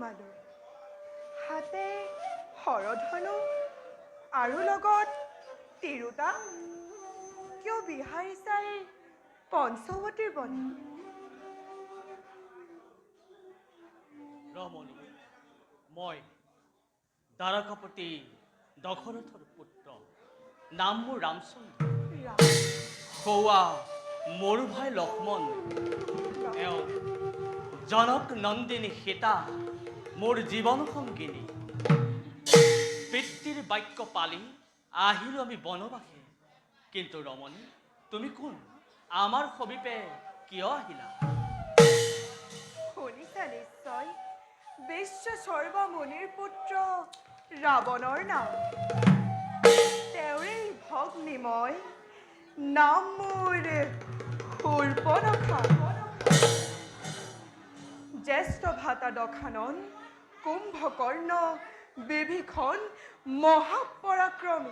তোমালৈ হাতে হৰধনু আৰু লগত তিৰোতা কিয় বিহাৰিছাই পঞ্চৱতীৰ বন ৰমণী মই দ্বাৰকাপতি দশৰথৰ পুত্ৰ নাম মোৰ ৰামচন্দ্ৰ কৌৱা মোৰ ভাই লক্ষ্মণ জনক নন্দিনী সীতা মোৰ জীৱন সংগিনী পিতৃৰ বাক্য পালি আহিলো আমি বনবাসী কিন্তু ৰমণী তুমি কোন আমাৰ সমীপে কিয় আহিলা শুনিছা নিশ্চয় বিশ্ব সৰ্বমুনিৰ পুত্ৰ ৰাৱণৰ নাম তেওঁৰেই ভগ্নী মই নাম মোৰ শূৰ্পণখা জ্যেষ্ঠ ভাতা দশানন কুম্ভকৰ্ণ বিভীষণ মহাপৰাক্ৰমী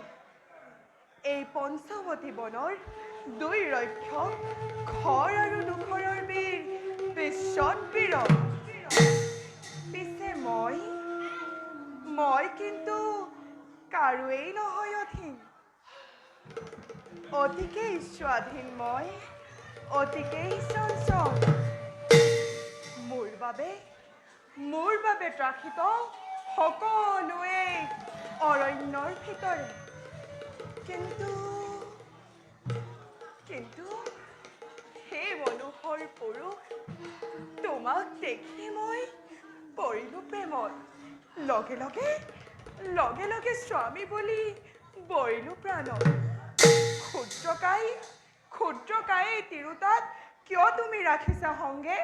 এই পঞ্চৱতী বনৰ দুই ৰক্ষক খৰ আৰু দুখৰৰ বীৰ বিশ্বতবীৰ পিছে মই কিন্তু কাৰোৱেই নহয় অধীন অতিকেই স্বাধীন মই অতিকেই চঞ্চল মোৰ বাবে ত্ৰাসিত সকলোৱে অৰণ্যৰ ভিতৰে কিন্তু সেই মনোহৰ পুৰুষ তোমাক দেখি মই পৰিলো প্ৰেমত লগে লগে স্বামী বুলি বৰিলো প্ৰাণত ক্ষুদ্ৰকায় তিৰোতাত কিয় তুমি ৰাখিছা সংগে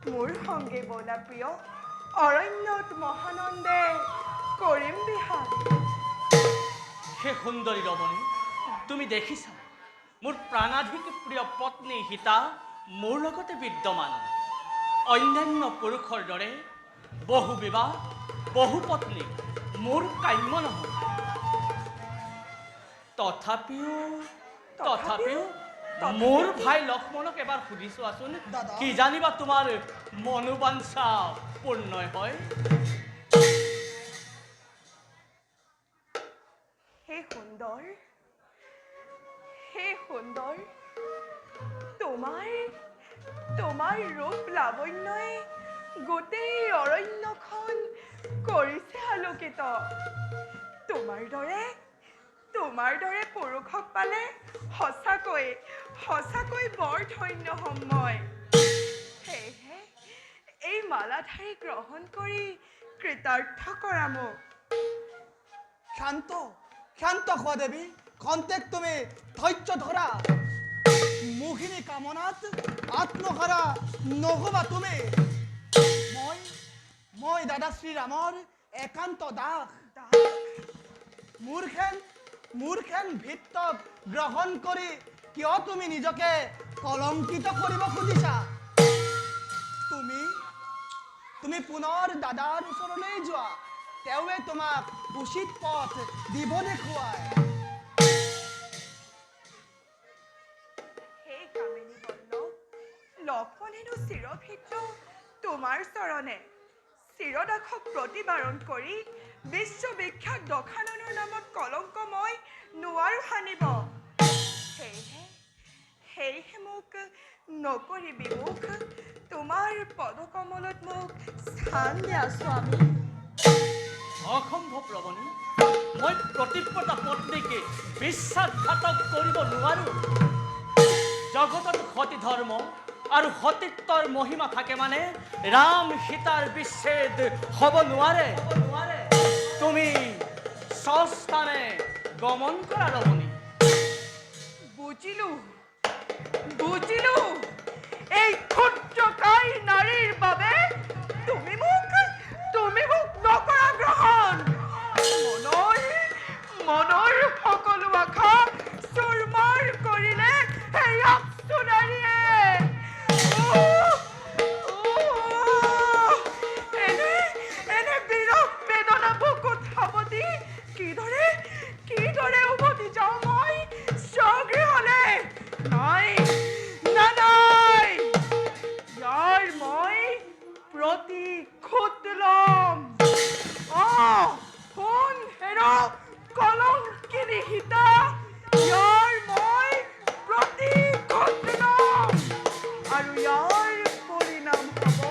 মোৰ সংগে বলা প্ৰিয় অৰণ্যত মহানন্দে কৰিম বিহাৰ হে সুন্দৰী ৰমণী তুমি দেখিছা মোৰ প্ৰাণাধিক প্ৰিয় পত্নী সীতা মোৰ লগতে বিদ্যমান অন্যান্য পুৰুষৰ দৰে বহু বিবাহ বহু পত্নী মোৰ কাম্য নহয় তথাপিও মোৰ ভাই লক্ষ্মণক এবাৰ সুধি চোৱাচোন কি জানিবা তোমাৰ মনোবাঞ্ছা পূৰ্ণ হয় হে সুন্দৰ তোমাৰ ৰূপ লাৱণ্যই গোটেই অৰণ্যখন কৰিছে আলোকিত তোমাৰ দৰে পুৰুষক পালে সঁচাকৈ বৰ ধন্য হ'ম মই সেয়েহে এই মালাধাৰী গ্ৰহণ কৰি কৃতাৰ্থ কৰা মোক শান্ত হোৱা দেৱী খন্তেক তুমি ধৈৰ্য ধৰা মোহিনী কামনাত আত্মহাৰা নহবা তুমি মই দাদা শ্ৰীৰামৰ একান্ত দাস মোৰ খেন ভিত্তক গ্ৰহণ কৰি কিয় তুমি নিজকে কলংকিত কৰিব খুজিছা তুমি পুনৰ দাদাৰ ওচৰলৈ যোৱা তেওঁৱে তোমাক উচিত পথ দিব দেখুৱায় হে কামিনী বল্লভ লক্ষ্মণেনো চিৰভিত তোমাৰ চৰণে চিৰদাসক প্ৰতিবাৰণ কৰি বিশ্ববিখ্যাত দশাননৰ নামত কলংক মই নোৱাৰো সানিব সেয়েহে মোক নকৰি বিমুখ তোমাৰ পদকমলত মোক স্থান দিয়া স্বামী অসম্ভৱ ৰমণী মই প্ৰতিব্ৰতা পত্নীকে বিশ্বাসঘাতক কৰিব নোৱাৰো জগতত সতী ধৰ্ম আৰু সতীত্বৰ মহিমা থাকে মানে ৰাম সীতাৰ বিচ্ছেদ হ'ব নোৱাৰে তুমি স্বস্থানে গমন কৰা ৰমণী বুজিলো এই ক্ষুদ্ৰকায় নাৰীৰ বাবে তুমি মোক নকৰা গ্ৰহণ মনৰ সকলো আশা চুৰমাৰ কৰিলে সেই আপসু নাৰীয়ে এনে বিৰহ বেদনা বুকুত সাৱটি কিদৰে উভতি যাওঁ মই স্বগৃহলৈ নাই কলংকিনী সীতা ইয়াৰ মই প্ৰতিশোধ ল'ম আৰু ইয়াৰ পৰিণাম হ'ব